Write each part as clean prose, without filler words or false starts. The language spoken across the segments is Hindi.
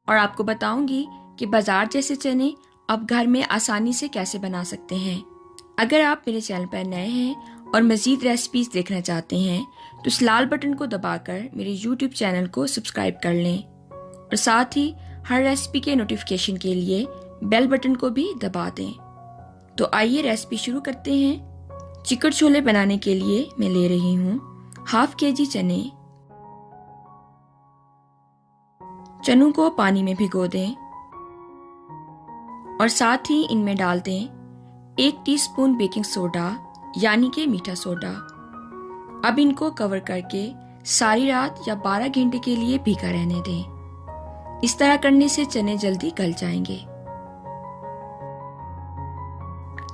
और आपको बताऊंगी कि बाजार जैसे चने आप घर में आसानी से कैसे बना सकते हैं। अगर आप मेरे चैनल पर नए हैं और मज़ीद रेसिपीज देखना चाहते हैं तो इस लाल बटन को दबाकर मेरे YouTube चैनल को सब्सक्राइब कर लें और साथ ही हर रेसिपी के नोटिफिकेशन के लिए बेल बटन को भी दबा दें। तो आइए रेसिपी शुरू करते हैं। चिकन छोले बनाने के लिए मैं ले रही हूँ हाफ केजी चने। चनों को पानी में भिगो दें और साथ ही इनमें डाल दें 1 टीस्पून बेकिंग सोडा यानी कि मीठा सोडा। अब इनको कवर करके सारी रात या 12 घंटे के लिए भिगा रहने दें। इस तरह करने से चने जल्दी गल जाएंगे।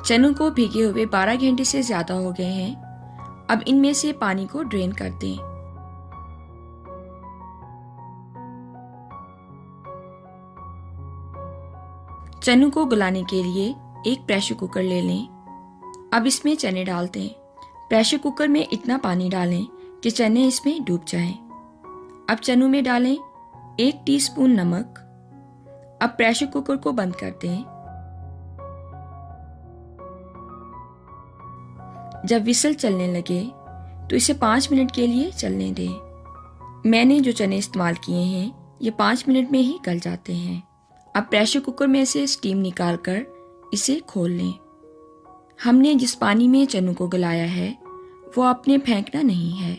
चनों को भिगे हुए 12 घंटे से ज्यादा हो गए हैं। अब इनमें से पानी को ड्रेन कर दें। चनों को गलाने के लिए एक प्रेशर कुकर ले लें। अब इसमें चने डाल दें। प्रेशर कुकर में इतना पानी डालें कि चने इसमें डूब जाएं। अब चनों में डालें 1 टीस्पून नमक। अब प्रेशर कुकर को बंद कर दें। जब विसल चलने लगे तो इसे 5 मिनट के लिए चलने दें। मैंने जो चने इस्तेमाल किए हैं ये 5 मिनट में ही गल जाते हैं। अब प्रेशर कुकर में से स्टीम निकालकर इसे खोल लें। हमने जिस पानी में चनों को गलाया है वो आपने फेंकना नहीं है,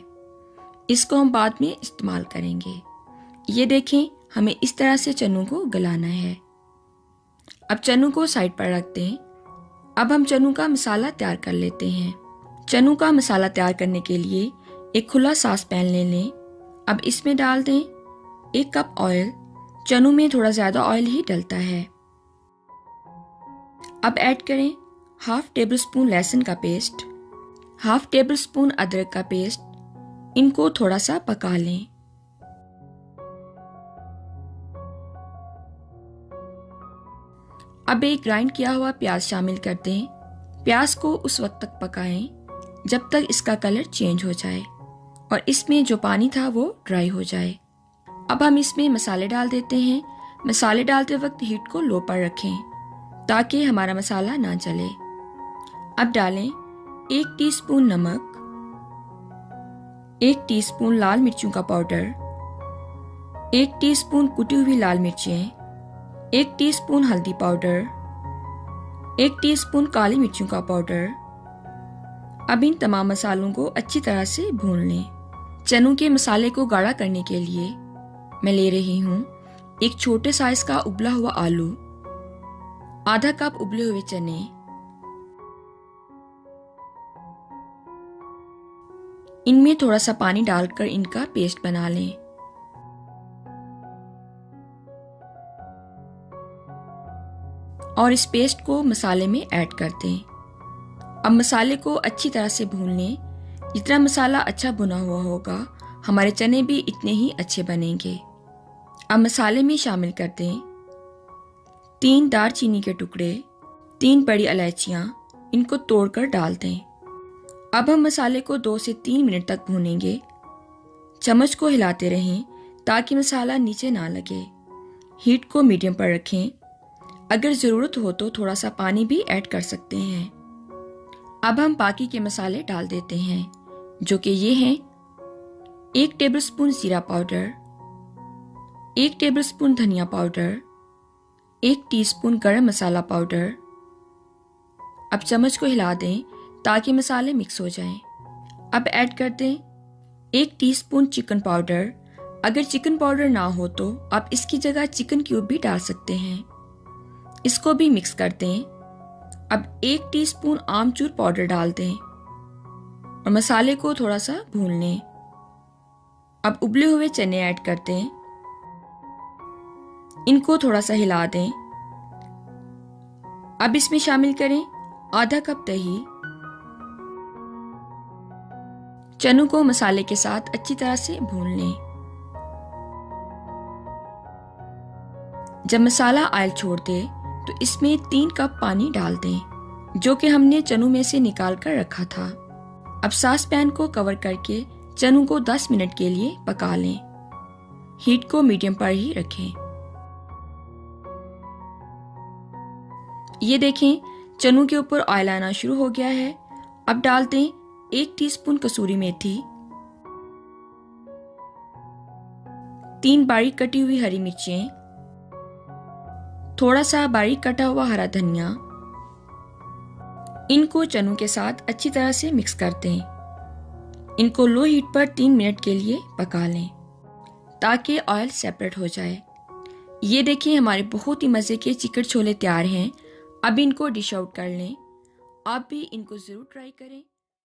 इसको हम बाद में इस्तेमाल करेंगे। ये देखें, हमें इस तरह से चनों को गलाना है। अब चनों को साइड पर रख दें। अब हम चनों का मसाला तैयार कर लेते हैं। चनों का मसाला तैयार करने के लिए एक खुला सास पैन ले लें। अब इसमें डाल दें 1 कप ऑयल। चनों में थोड़ा ज्यादा ऑयल ही डलता है। अब ऐड करें हाफ टेबल स्पून लहसुन का पेस्ट, हाफ टेबल स्पून अदरक का पेस्ट। इनको थोड़ा सा पका लें। अब एक ग्राइंड किया हुआ प्याज शामिल कर दें। प्याज को उस वक्त तक पकाएं जब तक इसका कलर चेंज हो जाए और इसमें जो पानी था वो ड्राई हो जाए। अब हम इसमें मसाले डाल देते हैं। मसाले डालते वक्त हीट को लो पर रखें ताकि हमारा मसाला ना जले। अब डालें 1 टीस्पून नमक, 1 टीस्पून लाल मिर्चों का पाउडर, 1 टीस्पून कुटी हुई लाल मिर्चें, 1 टीस्पून हल्दी पाउडर, 1 टीस्पून काली मिर्चों का पाउडर। अब इन तमाम मसालों को अच्छी तरह से भून लें। चनों के मसाले को गाढ़ा करने के लिए मैं ले रही हूँ एक छोटे साइज का उबला हुआ आलू, आधा कप उबले हुए चने, इनमें थोड़ा सा पानी डालकर इनका पेस्ट बना लें। और इस पेस्ट को मसाले में ऐड कर दें। अब मसाले को अच्छी तरह से भून लें। जितना मसाला अच्छा भुना हुआ होगा हमारे चने भी इतने ही अच्छे बनेंगे। अब मसाले में शामिल कर दें 3 दालचीनी के टुकड़े, 3 बड़ी इलायचियां, इनको तोड़कर डाल दें। अब हम मसाले को 2 से 3 मिनट तक भूनेंगे। चम्मच को हिलाते रहें ताकि मसाला नीचे ना लगे। हीट को मीडियम पर रखें। अगर ज़रूरत हो तो थोड़ा सा पानी भी ऐड कर सकते हैं। अब हम बाकी के मसाले डाल देते हैं जो कि ये हैं 1 टेबलस्पून जीरा पाउडर, 1 टेबलस्पून धनिया पाउडर, 1 टीस्पून गरम मसाला पाउडर। अब चम्मच को हिला दें ताकि मसाले मिक्स हो जाएं। अब ऐड कर दें 1 टीस्पून चिकन पाउडर। अगर चिकन पाउडर ना हो तो आप इसकी जगह चिकन क्यूब भी डाल सकते हैं। इसको भी मिक्स कर दें। अब 1 टीस्पून आमचूर पाउडर डाल दें और मसाले को थोड़ा सा भून लें। अब उबले हुए चने ऐड कर दें। इनको थोड़ा सा हिला दें। अब इसमें शामिल करें आधा कप दही। चनों को मसाले के साथ अच्छी तरह से भून लें। जब मसाला ऑयल छोड़ दे तो इसमें 3 कप पानी डाल दें जो कि हमने चनों में से निकाल कर रखा था। अब सास पैन को कवर करके चनों को 10 मिनट के लिए पका लें। हीट को मीडियम पर ही रखें। ये देखें, चनों के ऊपर ऑयल आना शुरू हो गया है। अब डालते हैं 1 टीस्पून कसूरी मेथी, 3 बारीक कटी हुई हरी मिर्चें, थोड़ा सा बारीक कटा हुआ हरा धनिया। इनको चनों के साथ अच्छी तरह से मिक्स करते हैं। इनको लो हीट पर 3 मिनट के लिए पका लें ताकि ऑयल सेपरेट हो जाए। ये देखिए, हमारे बहुत ही मज़े के चिकन छोले तैयार हैं। अब इनको डिश आउट कर लें। आप भी इनको ज़रूर ट्राई करें।